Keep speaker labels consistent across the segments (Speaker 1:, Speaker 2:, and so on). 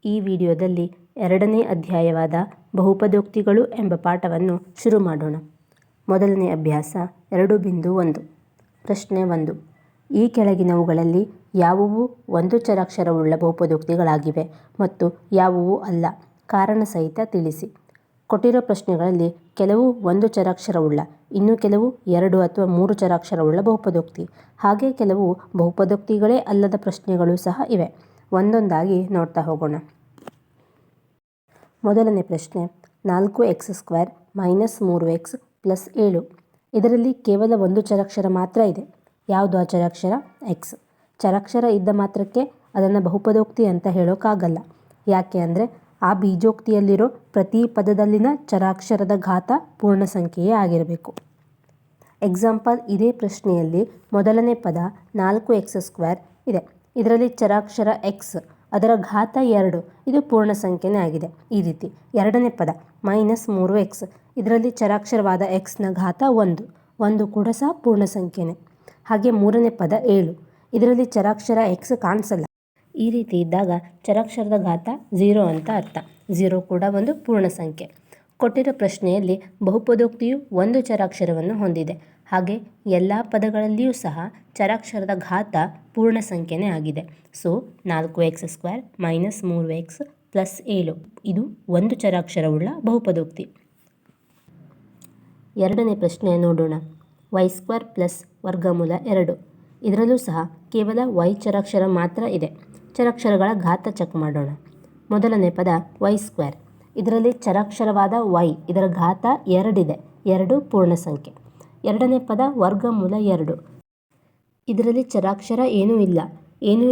Speaker 1: ಈ ವಿಡಿಯೋದಲ್ಲಿ 2ನೇ ಅಧ್ಯಾಯವಾದ ಬಹುಪದೋಕ್ತಿಗಳು ಎಂಬ ಪಾಠವನ್ನು ಶುರು ಮಾಡೋಣ. ಮೊದಲನೇ ಅಭ್ಯಾಸ 2.1. ಪ್ರಶ್ನೆ 1. ಈ ಕೆಳಗಿನವುಗಳಲ್ಲಿ ಯಾವುವು ಒಂದು ಚರಾಕ್ಷರವುಳ್ಳ ಬಹುಪದೋಕ್ತಿಗಳಾಗಿವೆ ಮತ್ತು ಯಾವುವು ಅಲ್ಲ? ಕಾರಣ ಸಹಿತ ತಿಳಿಸಿ. ಕೊಟ್ಟಿರೋ ಪ್ರಶ್ನೆಗಳಲ್ಲಿ ಕೆಲವು ಒಂದು ಚರಾಕ್ಷರವುಳ್ಳ, ಇನ್ನು ಕೆಲವು 2 ಅಥವಾ 3 ಚರಾಕ್ಷರವುಳ್ಳ ಬಹುಪದೋಕ್ತಿ, ಹಾಗೆ ಕೆಲವು ಬಹುಪದೋಕ್ತಿಗಳೇ ಅಲ್ಲದ ಪ್ರಶ್ನೆಗಳು ಸಹ ಇವೆ. ಒಂದೊಂದಾಗಿ ನೋಡ್ತಾ ಹೋಗೋಣ. ಮೊದಲನೇ ಪ್ರಶ್ನೆ, 4x² - 3x + 7. ಇದರಲ್ಲಿ ಕೇವಲ ಒಂದು ಚರಾಕ್ಷರ ಮಾತ್ರ ಇದೆ. ಯಾವುದು ಆ ಚರಾಕ್ಷರ? x. ಚರಾಕ್ಷರ ಇದ್ದ ಮಾತ್ರಕ್ಕೆ ಅದನ್ನು ಬಹುಪದೋಕ್ತಿ ಅಂತ ಹೇಳೋಕ್ಕಾಗಲ್ಲ. ಯಾಕೆ ಅಂದರೆ ಆ ಬೀಜೋಕ್ತಿಯಲ್ಲಿರೋ ಪ್ರತಿ ಪದದಲ್ಲಿನ ಚರಾಕ್ಷರದ ಘಾತ ಪೂರ್ಣ ಸಂಖ್ಯೆಯೇ ಆಗಿರಬೇಕು. ಎಕ್ಸಾಂಪಲ್, ಇದೇ ಪ್ರಶ್ನೆಯಲ್ಲಿ ಮೊದಲನೇ ಪದ 4x² ಇದೆ. ಇದರಲ್ಲಿ ಚರಾಕ್ಷರ x, ಅದರ ಘಾತ 2, ಇದು ಪೂರ್ಣ ಸಂಖ್ಯೆನೇ ಆಗಿದೆ. ಈ ರೀತಿ. ಎರಡನೇ ಪದ -3x, ಇದರಲ್ಲಿ ಚರಾಕ್ಷರವಾದ x ನ ಘಾತ 1 ಕೂಡ ಸಹ ಪೂರ್ಣ ಸಂಖ್ಯೆನೇ. ಹಾಗೆ ಮೂರನೇ ಪದ 7, ಇದರಲ್ಲಿ ಚರಾಕ್ಷರ x ಕಾಣಿಸಲ್ಲ. ಈ ರೀತಿ ಇದ್ದಾಗ ಚರಾಕ್ಷರದ ಘಾತ 0 ಅಂತ ಅರ್ಥ. 0 ಕೂಡ ಒಂದು ಪೂರ್ಣ ಸಂಖ್ಯೆ. ಕೊಟ್ಟಿರೋ ಪ್ರಶ್ನೆಯಲ್ಲಿ ಬಹುಪದೋಕ್ತಿಯು ಒಂದು ಚರಾಕ್ಷರವನ್ನು ಹೊಂದಿದೆ. ಹಾಗೆ ಎಲ್ಲ ಪದಗಳಲ್ಲಿಯೂ ಸಹ ಚರಾಕ್ಷರದ ಘಾತ ಪೂರ್ಣ ಸಂಖ್ಯೆನೇ ಆಗಿದೆ. ಸೊ 4x² - 3x + 7 ಇದು ಒಂದು ಚರಾಕ್ಷರವುಳ್ಳ ಬಹುಪದೋಕ್ತಿ. ಎರಡನೇ ಪ್ರಶ್ನೆ ನೋಡೋಣ. y² + ವರ್ಗಮೂಲ 2. ಇದರಲ್ಲೂ ಸಹ ಕೇವಲ y ಚರಾಕ್ಷರ ಮಾತ್ರ ಇದೆ. ಚರಾಕ್ಷರಗಳ ಘಾತ ಚೆಕ್ ಮಾಡೋಣ. ಮೊದಲನೇ ಪದ y². ಇದರಲ್ಲಿ ಚರಾಕ್ಷರವಾದ y, ಇದರ ಘಾತ 2 ಇದೆ. 2 ಪೂರ್ಣ ಸಂಖ್ಯೆ. ಎರಡನೇ ಪದ ವರ್ಗಮೂಲ 2. ಇದರಲ್ಲಿ ಚರಾಕ್ಷರ ಏನೂ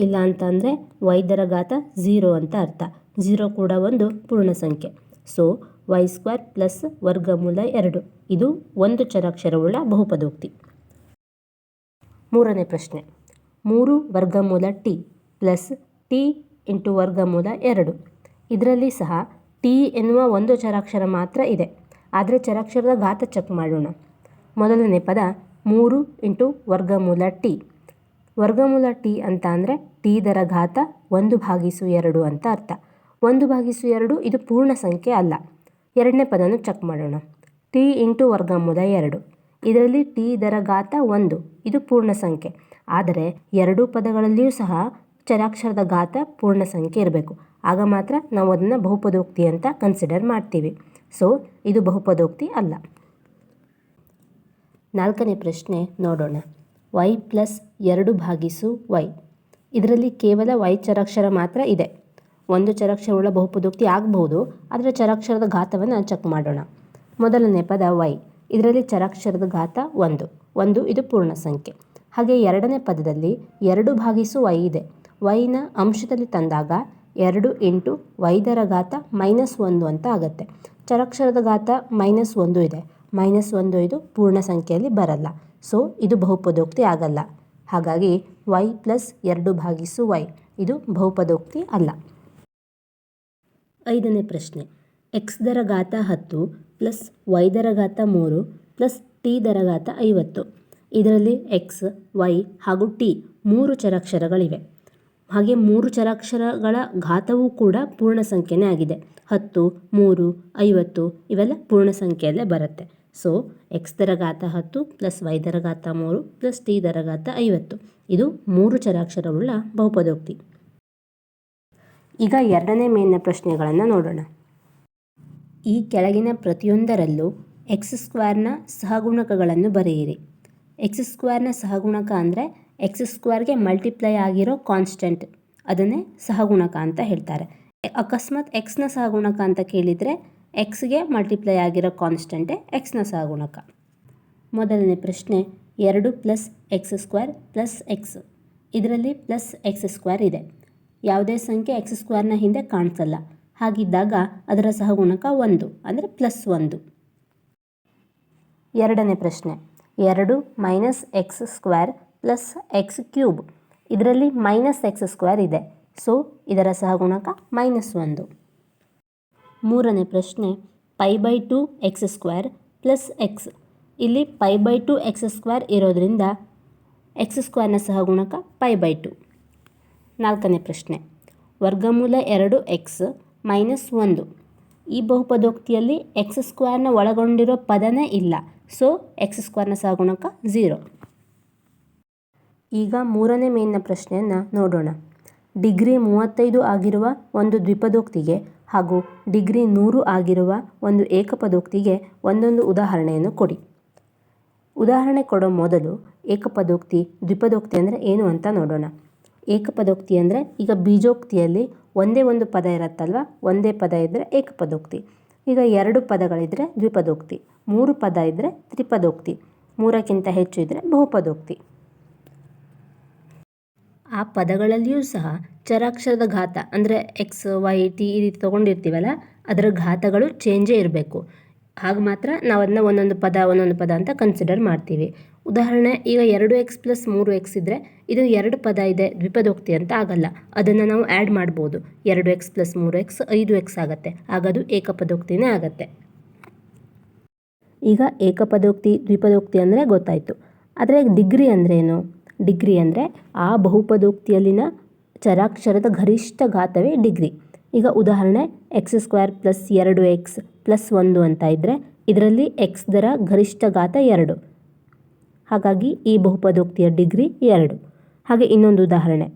Speaker 1: ಇಲ್ಲ ಅಂತ ಅಂದರೆ y ದರ ಘಾತ 0 ಅಂತ ಅರ್ಥ. 0 ಕೂಡ ಒಂದು ಪೂರ್ಣ ಸಂಖ್ಯೆ. ಸೊ y² + ವರ್ಗಮೂಲ 2 ಇದು ಒಂದು ಚರಾಕ್ಷರವುಳ್ಳ ಬಹುಪದೋಕ್ತಿ. ಮೂರನೇ ಪ್ರಶ್ನೆ, 3 ವರ್ಗಮೂಲ t + t × ವರ್ಗಮೂಲ 2. ಇದರಲ್ಲಿ ಸಹ t ಎನ್ನುವ ಒಂದು ಚರಾಕ್ಷರ ಮಾತ್ರ ಇದೆ. ಆದರೆ ಚರಾಕ್ಷರದ ಘಾತ ಚೆಕ್ ಮಾಡೋಣ. ಮೊದಲನೇ ಪದ 3 × ವರ್ಗಮೂಲ t. ವರ್ಗಮೂಲ t ಅಂತ ಅಂದರೆ t ದರ ಘಾತ 1/2 ಅಂತ ಅರ್ಥ. 1/2 ಇದು ಪೂರ್ಣ ಸಂಖ್ಯೆ ಅಲ್ಲ. ಎರಡನೇ ಪದನು ಚೆಕ್ ಮಾಡೋಣ. t × ವರ್ಗಮೂಲ 2. ಇದರಲ್ಲಿ t ದರ ಘಾತ 1, ಇದು ಪೂರ್ಣ ಸಂಖ್ಯೆ. ಆದರೆ ಎರಡೂ ಪದಗಳಲ್ಲಿಯೂ ಸಹ ಚರಾಕ್ಷರದ ಘಾತ ಪೂರ್ಣ ಸಂಖ್ಯೆ ಇರಬೇಕು. ಆಗ ಮಾತ್ರ ನಾವು ಅದನ್ನು ಬಹುಪದೋಕ್ತಿ ಅಂತ ಕನ್ಸಿಡರ್ ಮಾಡ್ತೀವಿ. ಸೊ ಇದು ಬಹುಪದೋಕ್ತಿ ಅಲ್ಲ. ನಾಲ್ಕನೇ ಪ್ರಶ್ನೆ ನೋಡೋಣ. y + 2/y. ಇದರಲ್ಲಿ ಕೇವಲ y ಚರಾಕ್ಷರ ಮಾತ್ರ ಇದೆ. ಒಂದು ಚರಾಕ್ಷರವುಳ್ಳ ಬಹುಪದೋಕ್ತಿ ಆಗಬಹುದು, ಆದರೆ ಚರಾಕ್ಷರದ ಘಾತವನ್ನು ಚೆಕ್ ಮಾಡೋಣ. ಮೊದಲನೇ ಪದ y. ಇದರಲ್ಲಿ ಚರಾಕ್ಷರದ ಘಾತ 1 ಇದು ಪೂರ್ಣ ಸಂಖ್ಯೆ. ಹಾಗೆ ಎರಡನೇ ಪದದಲ್ಲಿ 2/y ಇದೆ. y ನ ಅಂಶದಲ್ಲಿ ತಂದಾಗ 2 × y ದರ ಘಾತ -1 ಅಂತ ಆಗುತ್ತೆ. ಚರಾಕ್ಷರದ ಘಾತ -1 ಇದೆ. -1 ಇದು ಪೂರ್ಣ ಸಂಖ್ಯೆಯಲ್ಲಿ ಬರಲ್ಲ. ಸೊ ಇದು ಬಹುಪದೋಕ್ತಿ ಆಗಲ್ಲ. ಹಾಗಾಗಿ y + 2/y ಇದು ಬಹುಪದೋಕ್ತಿ ಅಲ್ಲ. ಐದನೇ ಪ್ರಶ್ನೆ, x ದರ ಘಾತ 10 + y ದರ ಘಾತ 3 + t ದರ ಘಾತ 50. ಇದರಲ್ಲಿ x, y ಹಾಗೂ t 3 ಚರಾಕ್ಷರಗಳಿವೆ. ಹಾಗೆ 3 ಚರಾಕ್ಷರಗಳ ಘಾತವೂ ಕೂಡ ಪೂರ್ಣ ಸಂಖ್ಯೆನೇ ಆಗಿದೆ. 10, 3, 50 ಇವೆಲ್ಲ ಪೂರ್ಣ ಸಂಖ್ಯೆಯಲ್ಲೇ ಬರುತ್ತೆ. ಸೊ x ದರ ಘಾತ 10 + y ದರ ಘಾತ 3 + t ದರ ಘಾತ 50 ಇದು 3 ಚರಾಕ್ಷರವುಳ್ಳ ಬಹುಪದೋಕ್ತಿ. ಈಗ ಎರಡನೇ ಮೇಲಿನ ಪ್ರಶ್ನೆಗಳನ್ನು ನೋಡೋಣ. ಈ ಕೆಳಗಿನ ಪ್ರತಿಯೊಂದರಲ್ಲೂ x² ನ ಸಹಗುಣಕಗಳನ್ನು ಬರೆಯಿರಿ. x² ನ ಸಹಗುಣಕ ಅಂದರೆ x² ಮಲ್ಟಿಪ್ಲೈ ಆಗಿರೋ ಕಾನ್ಸ್ಟೆಂಟ್, ಅದನ್ನೇ ಸಹಗುಣಕ ಅಂತ ಹೇಳ್ತಾರೆ. ಅಕಸ್ಮಾತ್ x ನ ಸಹಗುಣಕ ಅಂತ ಕೇಳಿದರೆ x ಮಲ್ಟಿಪ್ಲೈ ಆಗಿರೋ ಕಾನ್ಸ್ಟೆಂಟೇ x ನ ಸಹಗುಣಕ. ಮೊದಲನೇ ಪ್ರಶ್ನೆ, 2 + x² + x. ಇದರಲ್ಲಿ +x² ಇದೆ. ಯಾವುದೇ ಸಂಖ್ಯೆ x² ನ ಹಿಂದೆ ಕಾಣಿಸಲ್ಲ. ಹಾಗಿದ್ದಾಗ ಅದರ ಸಹಗುಣಕ 1 ಅಂದರೆ +1. ಎರಡನೇ ಪ್ರಶ್ನೆ, 2 - x² + x³. ಇದರಲ್ಲಿ -x² ಇದೆ. ಸೊ ಇದರ ಸಹಗುಣಕ -1. ಮೂರನೇ ಪ್ರಶ್ನೆ, π/2 x² + x. ಇಲ್ಲಿ π/2 x² ಇರೋದ್ರಿಂದ x² ನ ಸಹಗುಣಕ π/2. ನಾಲ್ಕನೇ ಪ್ರಶ್ನೆ, ವರ್ಗಮೂಲ 2x ಮೈನಸ್ 1. ಈ ಬಹುಪದೋಕ್ತಿಯಲ್ಲಿ ಎಕ್ಸ್ ಸ್ಕ್ವೇರ್ನ ಒಳಗೊಂಡಿರೋ ಪದನೇ ಇಲ್ಲ. ಸೊ ಎಕ್ಸ್ ಸ್ಕ್ವೇರ್ನ ಸಹಗುಣಕ 0. ಈಗ ಮೂರನೇ ಮೇಲಿನ ಪ್ರಶ್ನೆಯನ್ನು ನೋಡೋಣ. ಡಿಗ್ರಿ 35 ಆಗಿರುವ ಒಂದು ದ್ವಿಪದೋಕ್ತಿಗೆ ಹಾಗೂ ಡಿಗ್ರಿ 100 ಆಗಿರುವ ಒಂದು ಏಕಪದೋಕ್ತಿಗೆ ಒಂದೊಂದು ಉದಾಹರಣೆಯನ್ನು ಕೊಡಿ. ಉದಾಹರಣೆ ಕೊಡೋ ಮೊದಲು ಏಕಪದೋಕ್ತಿ ದ್ವಿಪದೋಕ್ತಿ ಅಂದರೆ ಏನು ಅಂತ ನೋಡೋಣ. ಏಕಪದೋಕ್ತಿ ಅಂದರೆ ಈಗ ಬೀಜೋಕ್ತಿಯಲ್ಲಿ ಒಂದೇ ಒಂದು ಪದ ಇರುತ್ತಲ್ವ, ಒಂದೇ ಪದ ಇದ್ದರೆ ಏಕಪದೋಕ್ತಿ. ಈಗ 2 ಪದಗಳಿದ್ದರೆ ದ್ವಿಪದೋಕ್ತಿ, 3 ಪದ ಇದ್ದರೆ ತ್ರಿಪದೋಕ್ತಿ, 3ಕ್ಕಿಂತ ಹೆಚ್ಚು ಇದ್ದರೆ ಬಹುಪದೋಕ್ತಿ. ಆ ಪದಗಳಲ್ಲಿಯೂ ಸಹ ಚರಾಕ್ಷರದ ಘಾತ ಅಂದರೆ ಎಕ್ಸ್ ವೈ ಟಿ ಈ ರೀತಿ ತೊಗೊಂಡಿರ್ತೀವಲ್ಲ, ಅದರ ಘಾತಗಳು ಚೇಂಜೇ ಇರಬೇಕು. ಹಾಗೆ ಮಾತ್ರ ನಾವು ಅದನ್ನ ಒಂದೊಂದು ಪದ ಅಂತ ಕನ್ಸಿಡರ್ ಮಾಡ್ತೀವಿ. ಉದಾಹರಣೆ, ಈಗ 2x + 3x ಇದ್ದರೆ ಇದು 2 ಪದ ಇದೆ, ದ್ವಿಪದೋಕ್ತಿ ಅಂತ ಆಗಲ್ಲ. ಅದನ್ನು ನಾವು ಆ್ಯಡ್ ಮಾಡ್ಬೋದು. 2x + 3x 5x ಆಗುತ್ತೆ, ಆಗ ಅದು ಏಕಪದೋಕ್ತಿನೇ ಆಗುತ್ತೆ. ಈಗ ಏಕಪದೋಕ್ತಿ ದ್ವಿಪದೋಕ್ತಿ ಅಂದರೆ ಗೊತ್ತಾಯಿತು. ಆದರೆ ಡಿಗ್ರಿ ಅಂದ್ರೇನು? ಡಿಗ್ರಿ ಅಂದರೆ ಆ ಬಹುಪದೋಕ್ತಿಯಲ್ಲಿನ ಚರಾಕ್ಷರದ ಗರಿಷ್ಠ ಘಾತವೇ ಡಿಗ್ರಿ. ಈಗ ಉದಾಹರಣೆ x² + 2x + 1 ಅಂತ ಇದ್ದರೆ ಇದರಲ್ಲಿ x ದರ ಗರಿಷ್ಠ ಘಾತ 2, ಹಾಗಾಗಿ ಈ ಬಹುಪದೋಕ್ತಿಯ ಡಿಗ್ರಿ 2. ಹಾಗೆ ಇನ್ನೊಂದು ಉದಾಹರಣೆ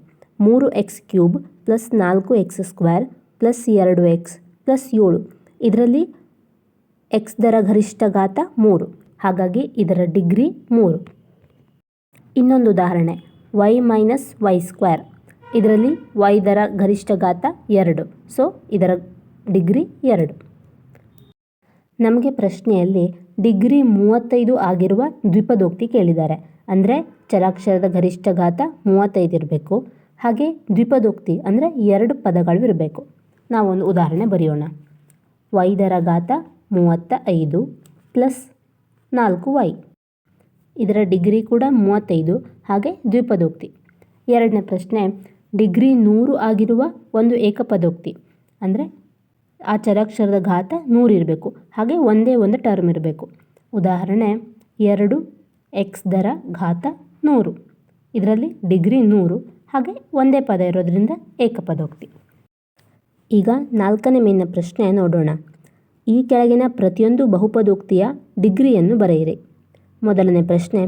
Speaker 1: 3x³ + 4x² + 2x + 7, ಇದರಲ್ಲಿ x ದರ ಗರಿಷ್ಠ ಘಾತ 3, ಹಾಗಾಗಿ ಇದರ ಡಿಗ್ರಿ 3. ಇನ್ನೊಂದು ಉದಾಹರಣೆ y - y², ಇದರಲ್ಲಿ y ದರ ಗರಿಷ್ಠ ಘಾತ 2, ಸೊ ಇದರ ಡಿಗ್ರಿ 2. ನಮಗೆ ಪ್ರಶ್ನೆಯಲ್ಲಿ ಡಿಗ್ರಿ 35 ಆಗಿರುವ ದ್ವಿಪದೋಕ್ತಿ ಕೇಳಿದ್ದಾರೆ. ಅಂದರೆ ಚರಾಕ್ಷರದ ಗರಿಷ್ಠ ಘಾತ 35 ಇರಬೇಕು. ಹಾಗೆ ದ್ವಿಪದೋಕ್ತಿ ಅಂದರೆ 2 ಪದಗಳು ಇರಬೇಕು. ನಾವೊಂದು ಉದಾಹರಣೆ ಬರೆಯೋಣ. y ದರ ಘಾತ 35 + 4y, ಇದರ ಡಿಗ್ರಿ ಕೂಡ 35, ಹಾಗೆ ದ್ವಿಪದೋಕ್ತಿ. ಎರಡನೇ ಪ್ರಶ್ನೆ, ಡಿಗ್ರಿ 100 ಆಗಿರುವ ಒಂದು ಏಕಪದೋಕ್ತಿ ಅಂದರೆ ಆ ಚರಾಕ್ಷರದ ಘಾತ 100 ಇರಬೇಕು, ಹಾಗೆ ಒಂದೇ ಒಂದು ಟರ್ಮ್ ಇರಬೇಕು. ಉದಾಹರಣೆ 2x ದರ ಘಾತ 100, ಇದರಲ್ಲಿ ಡಿಗ್ರಿ 100, ಹಾಗೆ ಒಂದೇ ಪದ ಇರೋದ್ರಿಂದ ಏಕಪದೋಕ್ತಿ. ಈಗ ನಾಲ್ಕನೇ ಮೇಲಿನ ಪ್ರಶ್ನೆ ನೋಡೋಣ. ಈ ಕೆಳಗಿನ ಪ್ರತಿಯೊಂದು ಬಹುಪದೋಕ್ತಿಯ ಡಿಗ್ರಿಯನ್ನು ಬರೆಯಿರಿ. ಮೊದಲನೇ ಪ್ರಶ್ನೆ,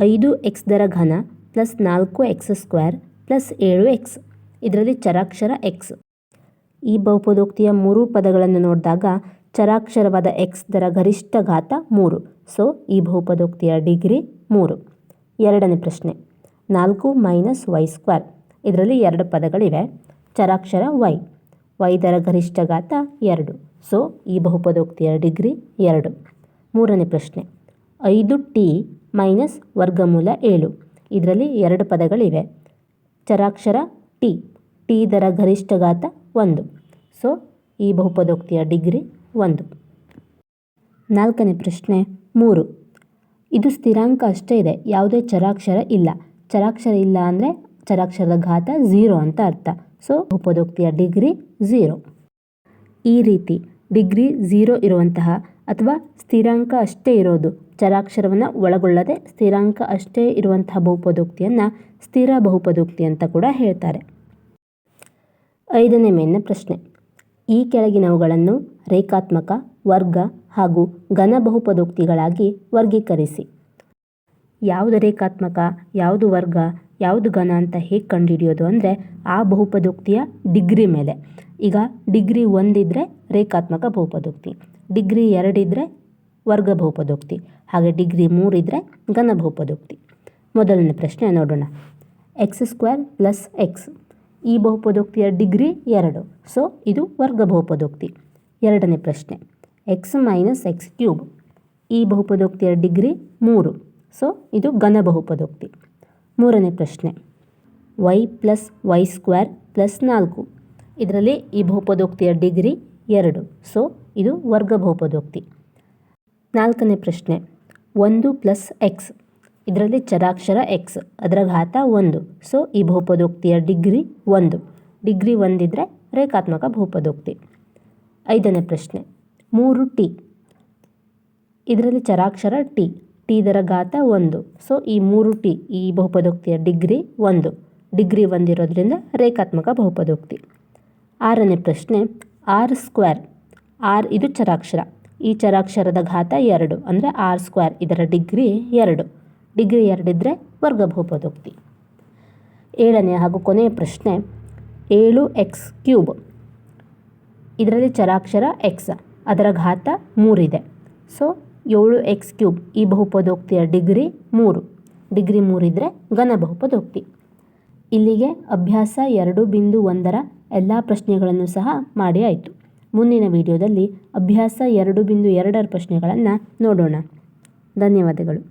Speaker 1: 5x ದರ ಘನ + 4x² + 7x, ಇದರಲ್ಲಿ ಚರಾಕ್ಷರ x. ಈ ಬಹುಪದೋಕ್ತಿಯ 3 ಪದಗಳನ್ನು ನೋಡಿದಾಗ ಚರಾಕ್ಷರವಾದ x ದರ ಗರಿಷ್ಠ ಘಾತ 3, ಸೊ ಈ ಬಹುಪದೋಕ್ತಿಯ ಡಿಗ್ರಿ 3. ಎರಡನೇ ಪ್ರಶ್ನೆ, 4 - y², ಇದರಲ್ಲಿ 2 ಪದಗಳಿವೆ, ಚರಾಕ್ಷರ y ದರ ಗರಿಷ್ಠ ಘಾತ 2, ಸೊ ಈ ಬಹುಪದೋಕ್ತಿಯ ಡಿಗ್ರಿ 2. ಮೂರನೇ ಪ್ರಶ್ನೆ, 5t - ವರ್ಗಮೂಲ 7, ಇದರಲ್ಲಿ 2 ಪದಗಳಿವೆ, ಚರಾಕ್ಷರ t ದರ ಗರಿಷ್ಠ ಘಾತ 1, ಸೊ ಈ ಬಹುಪದೋಕ್ತಿಯ ಡಿಗ್ರಿ 1. ನಾಲ್ಕನೇ ಪ್ರಶ್ನೆ 3, ಇದು ಸ್ಥಿರಾಂಕ ಅಷ್ಟೇ ಇದೆ, ಯಾವುದೇ ಚರಾಕ್ಷರ ಇಲ್ಲ. ಚರಾಕ್ಷರ ಇಲ್ಲ ಅಂದರೆ ಚರಾಕ್ಷರದ ಘಾತ 0 ಅಂತ ಅರ್ಥ, ಸೊ ಬಹುಪದೋಕ್ತಿಯ ಡಿಗ್ರಿ 0. ಈ ರೀತಿ ಡಿಗ್ರಿ 0 ಇರುವಂತಹ ಅಥವಾ ಸ್ಥಿರಾಂಕ ಅಷ್ಟೇ ಇರೋದು, ಚರಾಕ್ಷರವನ್ನು ಒಳಗೊಳ್ಳದೆ ಸ್ಥಿರಾಂಕ ಅಷ್ಟೇ ಇರುವಂತಹ ಬಹುಪದೋಕ್ತಿಯನ್ನು ಸ್ಥಿರ ಬಹುಪದೋಕ್ತಿ ಅಂತ ಕೂಡ ಹೇಳ್ತಾರೆ. ಐದನೇ ಮೇಲಿನ ಪ್ರಶ್ನೆ, ಈ ಕೆಳಗಿನವುಗಳನ್ನು ರೇಖಾತ್ಮಕ, ವರ್ಗ ಹಾಗೂ ಘನ ಬಹುಪದೋಕ್ತಿಗಳಾಗಿ ವರ್ಗೀಕರಿಸಿ. ಯಾವುದು ರೇಖಾತ್ಮಕ, ಯಾವುದು ವರ್ಗ, ಯಾವುದು ಘನ ಅಂತ ಹೇಗೆ ಕಂಡುಹಿಡಿಯೋದು ಅಂದರೆ ಆ ಬಹುಪದೋಕ್ತಿಯ ಡಿಗ್ರಿ ಮೇಲೆ. ಈಗ ಡಿಗ್ರಿ 1 ಇದ್ದರೆ ರೇಖಾತ್ಮಕ ಬಹುಪದೋಕ್ತಿ, ಡಿಗ್ರಿ 2 ಇದ್ದರೆ ವರ್ಗ ಬಹುಪದೋಕ್ತಿ, ಹಾಗೆ ಡಿಗ್ರಿ 3 ಇದ್ದರೆ ಘನ ಬಹುಪದೋಕ್ತಿ. ಮೊದಲನೇ ಪ್ರಶ್ನೆ ನೋಡೋಣ. x² + x, ಈ ಬಹುಪದೋಕ್ತಿಯ ಡಿಗ್ರಿ 2, ಸೊ ಇದು ವರ್ಗ ಬಹುಪದೋಕ್ತಿ. ಎರಡನೇ ಪ್ರಶ್ನೆ, x - x³, ಈ ಬಹುಪದೋಕ್ತಿಯ ಡಿಗ್ರಿ 3, ಸೊ ಇದು ಘನ ಬಹುಪದೋಕ್ತಿ. ಮೂರನೇ ಪ್ರಶ್ನೆ, y + y² + 4, ಇದರಲ್ಲಿ ಈ ಬಹುಪದೋಕ್ತಿಯ ಡಿಗ್ರಿ 2, ಸೊ ಇದು ವರ್ಗ ಬಹುಪದೋಕ್ತಿ. ನಾಲ್ಕನೇ ಪ್ರಶ್ನೆ, 1 + x, ಇದರಲ್ಲಿ ಚರಾಕ್ಷರ x, ಅದರ ಘಾತ 1, ಸೊ ಈ ಬಹುಪದೋಕ್ತಿಯ ಡಿಗ್ರಿ 1, ಡಿಗ್ರಿ 1 ಇದ್ದರೆ ರೇಖಾತ್ಮಕ ಬಹುಪದೋಕ್ತಿ. ಐದನೇ ಪ್ರಶ್ನೆ, 3t, ಇದರಲ್ಲಿ ಚರಾಕ್ಷರ t ದರ ಘಾತ 1, ಸೊ ಈ 3t ಈ ಬಹುಪದೋಕ್ತಿಯ ಡಿಗ್ರಿ 1, ಡಿಗ್ರಿ 1 ಇರೋದ್ರಿಂದ ರೇಖಾತ್ಮಕ ಬಹುಪದೋಕ್ತಿ. 6ನೇ ಪ್ರಶ್ನೆ ಆರ್ ಸ್ಕ್ವೇರ್. ಆರ್ ಇದು ಚರಾಕ್ಷರ. ಈ ಚರಾಕ್ಷರದ ಘಾತ 2 ಅಂದರೆ ಆರ್ ಸ್ಕ್ವೇರ್. ಇದರ ಡಿಗ್ರಿ 2. ಡಿಗ್ರಿ 2 ಇದ್ದರೆ ವರ್ಗ ಬಹುಪದೋಕ್ತಿ. 7ನೇ ಹಾಗೂ ಕೊನೆಯ ಪ್ರಶ್ನೆ 7x³ ಇದರಲ್ಲಿ ಚರಾಕ್ಷರ ಎಕ್ಸ್, ಅದರ ಘಾತ 3 ಇದೆ. ಸೊ 7x³ ಈ ಬಹುಪದೋಕ್ತಿಯ ಡಿಗ್ರಿ 3. ಡಿಗ್ರಿ 3 ಇದ್ದರೆ ಘನ ಬಹುಪದೋಕ್ತಿ. ಇಲ್ಲಿಗೆ ಅಭ್ಯಾಸ 2.1ರ ಎಲ್ಲ ಪ್ರಶ್ನೆಗಳನ್ನು ಸಹ ಮಾಡಿ ಆಯಿತು. ಮುಂದಿನ ವಿಡಿಯೋದಲ್ಲಿ ಅಭ್ಯಾಸ 2.2ರ ಪ್ರಶ್ನೆಗಳನ್ನು ನೋಡೋಣ. ಧನ್ಯವಾದಗಳು.